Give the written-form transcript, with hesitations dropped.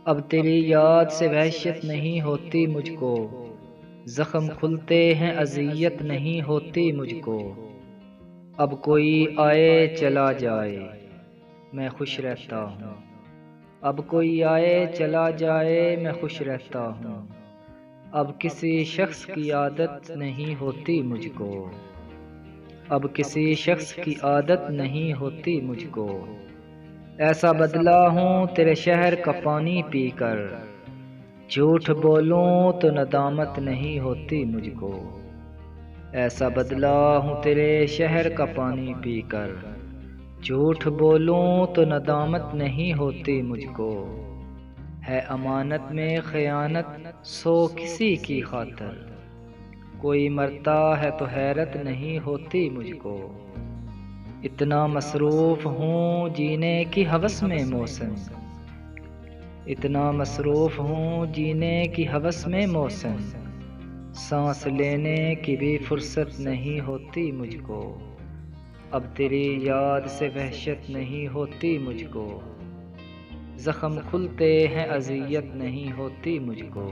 अब तेरी याद से वहशत नहीं होती मुझको, जख्म खुलते हैं अज़ियत नहीं होती मुझको। अब कोई आए चला जाए मैं खुश रहता हूँ, अब कोई आए चला जाए मैं खुश रहता हूँ। अब किसी शख्स की आदत नहीं होती मुझको, अब किसी शख्स की आदत नहीं होती मुझको। ऐसा बदला हूँ तेरे शहर का पानी पीकर, झूठ बोलूं तो नदामत नहीं होती मुझको। ऐसा बदला हूँ तेरे शहर का पानी पीकर, झूठ बोलूं तो नदामत नहीं होती मुझको। है अमानत में खयानत सो किसी की खातर, कोई मरता है तो हैरत नहीं होती मुझको। इतना मसरूफ हूँ जीने की हवस में मौसम, इतना मसरूफ हूँ जीने की हवस में मौसम। सांस लेने की भी फुर्सत नहीं होती मुझको, अब तेरी याद से वहशत नहीं होती मुझको। जख्म खुलते हैं अज़ियत नहीं होती मुझको।